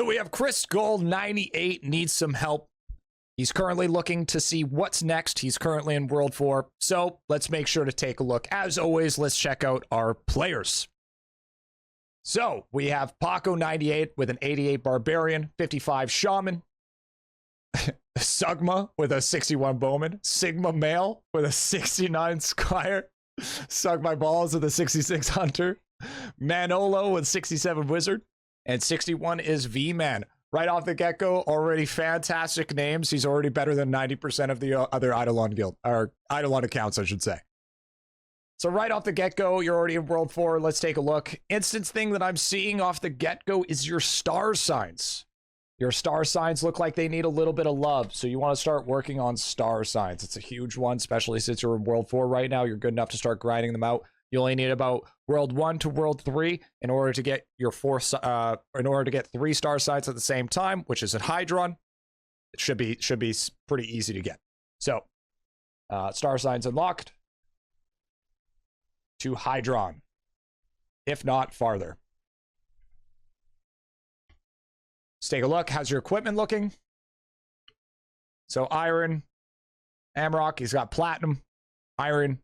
So we have Crisgol 98 needs some help. He's currently looking to see what's next. He's currently in World 4. So let's make sure to take a look. As always, let's check out our players. So we have Paco 98 with an 88 Barbarian, 55 Shaman. Sugma with a 61 Bowman. Sigma Male with a 69 Squire. Suck my balls with a 66 Hunter. Manolo with 67 Wizard. And 61 is V-Man. Right off the get-go, already fantastic names. He's already better than 90% of the other IdleOn guild, or IdleOn accounts, I should say. So right off the get-go, you're already in World 4. Let's take a look. Instance thing that I'm seeing off the get-go is your star signs. Your star signs look like they need a little bit of love, so you want to start working on star signs. It's a huge one, especially since you're in World 4 right now. You're good enough to start grinding them out. You only need about World 1 to World 3 in order to get your 3 star signs at the same time, which is at Hydron. It should be pretty easy to get. So, star signs unlocked to Hydron, if not farther. Let's take a look. How's your equipment looking? So iron, Amrock. He's got platinum, iron,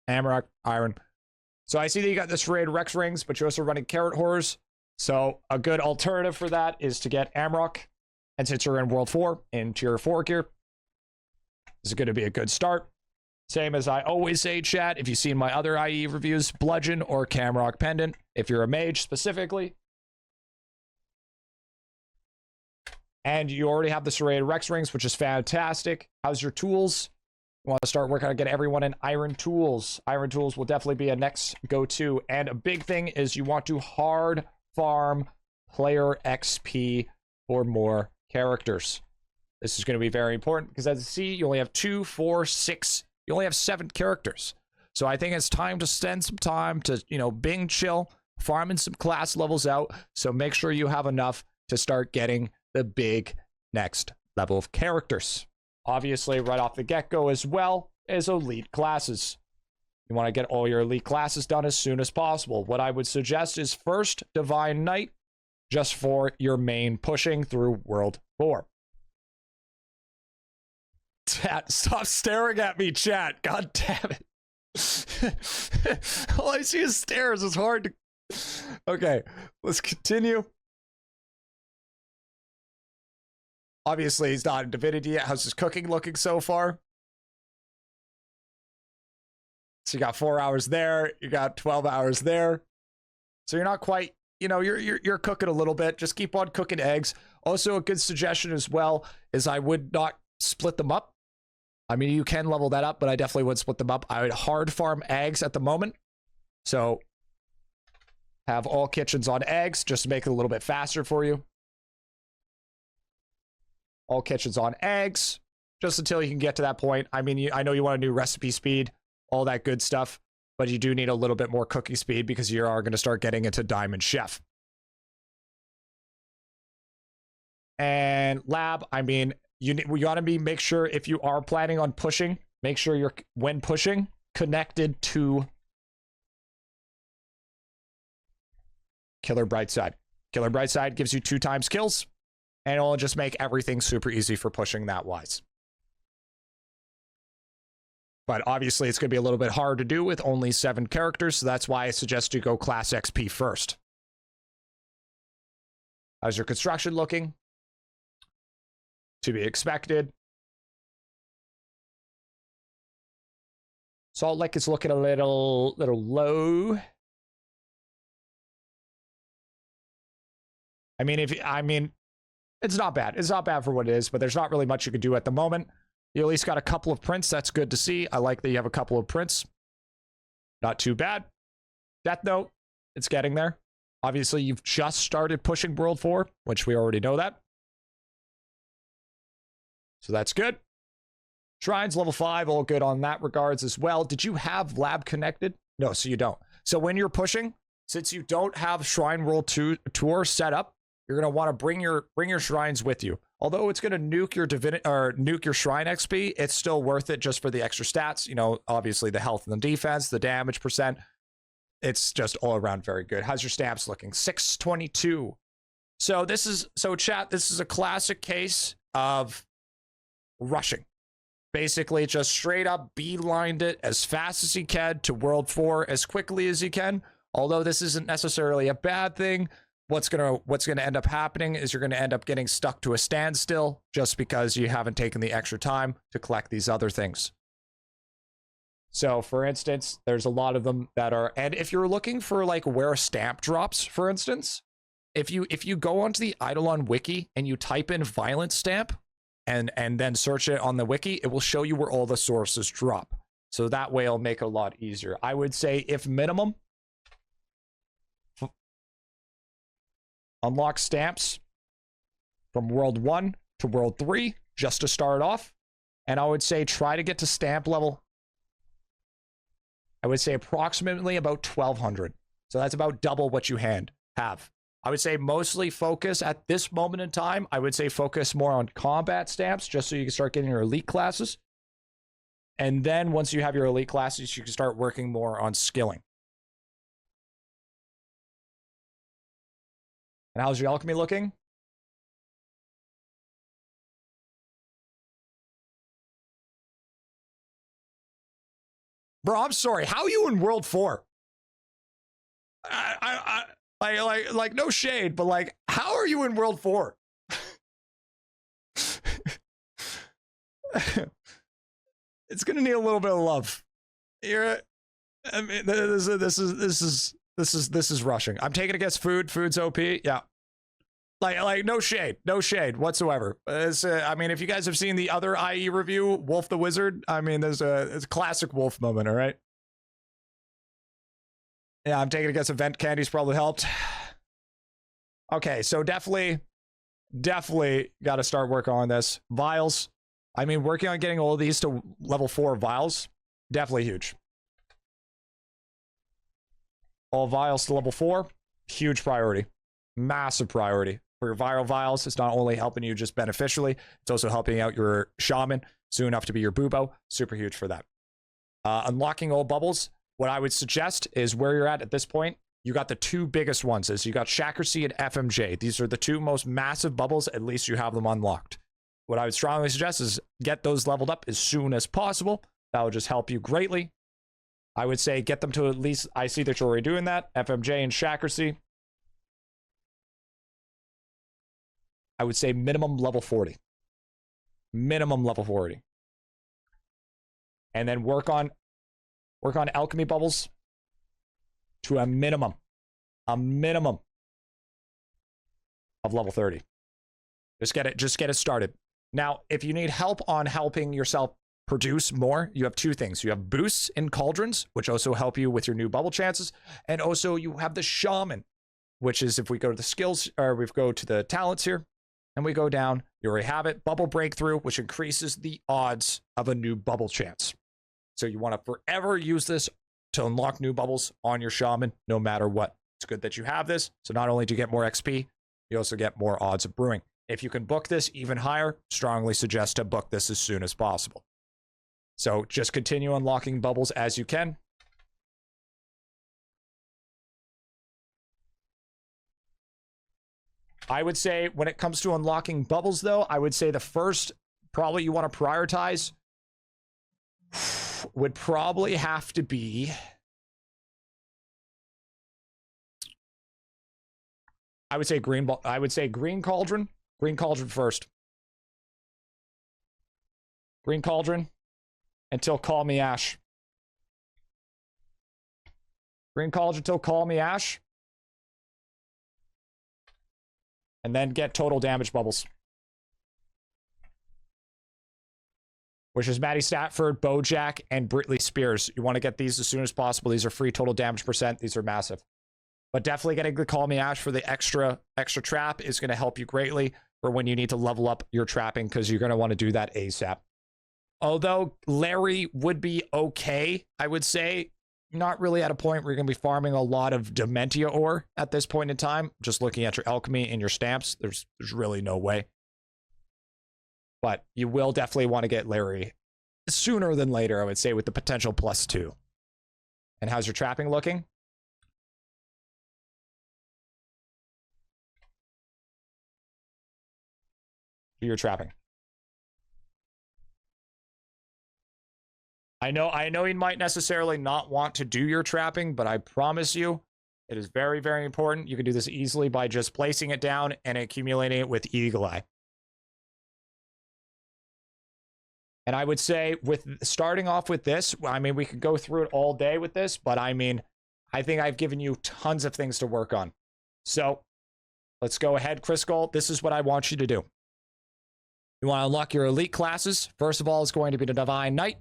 Amrock, iron. So I see that you got the serrated Rex rings, but you're also running Carrot Horrors. So a good alternative for that is to get Amrock. And since you're in World 4, in Tier 4 gear, this is going to be a good start. Same as I always say, chat, if you've seen my other IE reviews, Bludgeon or Camrock Pendant, if you're a mage specifically. And you already have the serrated Rex rings, which is fantastic. How's your tools? You want to start working on getting everyone in Iron Tools. Iron Tools will definitely be a next go-to. And a big thing is you want to hard farm player XP for more characters. This is going to be very important because as you see, you only have 2, 4, 6. You only have 7 characters. So I think it's time to spend some time to, Bing chill, farming some class levels out. So make sure you have enough to start getting the big next level of characters. Obviously, right off the get-go as well is elite classes. You want to get all your elite classes done as soon as possible. What I would suggest is first Divine Knight, just for your main pushing through World 4. Chat, stop staring at me, chat. God damn it. All I see is stares. It's hard to... Okay, let's continue. Obviously, he's not in Divinity yet. How's his cooking looking so far? So you got 4 hours there. You got 12 hours there. So you're not quite, you're cooking a little bit. Just keep on cooking eggs. Also, a good suggestion as well is I would not split them up. I mean, you can level that up, but I definitely would split them up. I would hard farm eggs at the moment. So have all kitchens on eggs just to make it a little bit faster for you. All kitchens on eggs, just until you can get to that point. I mean, I know you want a new recipe speed, all that good stuff, but you do need a little bit more cooking speed because you are going to start getting into Diamond Chef. And lab, I mean, we got to make sure if you are planning on pushing, make sure you're, when pushing, connected to Killer Brightside. Killer Brightside gives you 2 times kills. And it'll just make everything super easy for pushing that wise. But obviously, it's going to be a little bit hard to do with only 7 characters. So that's why I suggest you go Class XP first. How's your construction looking? To be expected. Salt Lake is looking a little low. It's not bad. It's not bad for what it is, but there's not really much you can do at the moment. You at least got a couple of prints. That's good to see. I like that you have a couple of prints. Not too bad. Death Note, it's getting there. Obviously, you've just started pushing World 4, which we already know that. So that's good. Shrines, level 5, all good on that regards as well. Did you have lab connected? No, so you don't. So when you're pushing, since you don't have Shrine World Tour set up, you're going to want to bring your shrines with you. Although it's going to nuke your nuke your shrine XP, it's still worth it just for the extra stats. Obviously the health and the defense, the damage percent. It's just all around very good. How's your stamps looking? 622. So chat, this is a classic case of rushing. Basically, just straight up beelined it as fast as he can to World 4 as quickly as he can. Although this isn't necessarily a bad thing, what's gonna end up happening is you're gonna end up getting stuck to a standstill just because you haven't taken the extra time to collect these other things. So, for instance, there's a lot of them that are, and if you're looking for like where a stamp drops, for instance, if you go onto the IdleOn wiki and you type in violent stamp and then search it on the wiki, it will show you where all the sources drop. So that way it'll make it a lot easier. I would say if minimum, unlock stamps from World 1 to World 3 just to start off. And I would say try to get to stamp level. I would say approximately about 1,200. So that's about double what you have. I would say mostly focus at this moment in time. I would say focus more on combat stamps just so you can start getting your elite classes. And then once you have your elite classes, you can start working more on skilling. And how's your alchemy looking? Bro, I'm sorry. How are you in World 4? Like no shade, but like, how are you in World 4? It's gonna need a little bit of love. I mean, this is rushing. I'm taking against food. Food's OP. Yeah. Like no shade whatsoever. I mean, if you guys have seen the other IE review, Wolf the Wizard, I mean, it's a classic Wolf moment, all right? Yeah, I'm taking against event candies probably helped. Okay, so definitely got to start working on this. Vials. I mean, working on getting all of these to level 4 vials, definitely huge. All vials to level 4, huge priority. Massive priority. For your viral vials, it's not only helping you just beneficially, it's also helping out your shaman soon enough to be your bubo. Super huge for that. Unlocking old bubbles. What I would suggest is where you're at this point, you got the two biggest ones. Is you got Shakercy and FMJ. These are the two most massive bubbles. At least you have them unlocked. What I would strongly suggest is get those leveled up as soon as possible. That will just help you greatly. I would say get them to at least, I see that you're already doing that, FMJ and Shakercy. I would say minimum level 40. Minimum level 40. And then work on alchemy bubbles to a minimum of level 30. Just get it started. Now, if you need help on helping yourself produce more, you have two things. You have boosts in cauldrons, which also help you with your new bubble chances. And also you have the shaman, which is if we go to the skills, or we go to the talents here, and we go down, you already have it. Bubble breakthrough, which increases the odds of a new bubble chance. So you want to forever use this to unlock new bubbles on your shaman, no matter what. It's good that you have this. So not only do you get more XP, you also get more odds of brewing. If you can book this even higher, strongly suggest to book this as soon as possible. So just continue unlocking bubbles as you can. I would say when it comes to unlocking bubbles, though, I would say the first probably you want to prioritize would probably have to be, I would say green cauldron. Green cauldron first. Green cauldron until Call Me Ash. Green cauldron until Call Me Ash. And then get total damage bubbles. Which is Maddie Statford, Bojack, and Britley Spears. You want to get these as soon as possible. These are free total damage %. These are massive. But definitely getting the Call Me Ash for the extra trap is going to help you greatly for when you need to level up your trapping, because you're going to want to do that ASAP. Although Larry would be okay, I would say. Not really at a point where you're going to be farming a lot of Dementia ore at this point in time. Just looking at your alchemy and your stamps, there's really no way. But you will definitely want to get Larry sooner than later, I would say, with the potential +2. And how's your trapping looking? do your trapping. I know you might necessarily not want to do your trapping, but I promise you, it is very, very important. You can do this easily by just placing it down and accumulating it with Eagle Eye. And I would say with starting off with this, I mean, we could go through it all day with this, but I mean, I think I've given you tons of things to work on. So let's go ahead, Crisgol. This is what I want you to do. You want to unlock your elite classes. First of all, it's going to be the Divine Knight.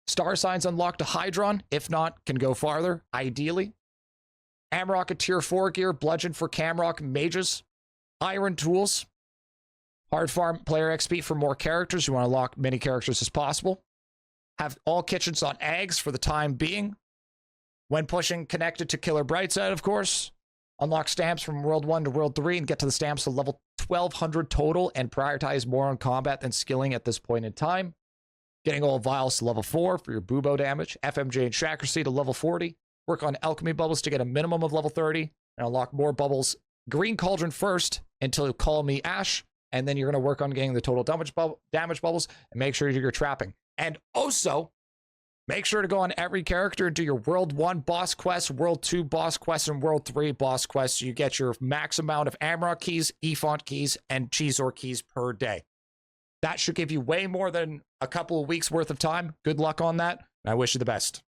Star signs unlock to Hydron. If not, can go farther, ideally. Amrock at tier 4 gear. Bludgeon for Camrock mages. Iron tools. Hard farm player XP for more characters. You want to unlock many characters as possible. Have all kitchens on eggs for the time being. When pushing, connected to Killer Brightside, of course. Unlock stamps from World 1 to World 3 and get to the stamps to level 1200 total and prioritize more on combat than skilling at this point in time. Getting all vials to level 4 for your bubo damage. FMJ and Shacklersy to level 40. Work on Alchemy bubbles to get a minimum of level 30. And unlock more bubbles. Green Cauldron first until you call me Ash. And then you're going to work on getting the total damage bubbles. And make sure you're trapping. And also, make sure to go on every character and do your World 1 boss quest, World 2 boss quest, and World 3 boss quest. So you get your max amount of Amrock keys, Efont keys, and Cheezor keys per day. That should give you way more than a couple of weeks worth of time. Good luck on that. And I wish you the best.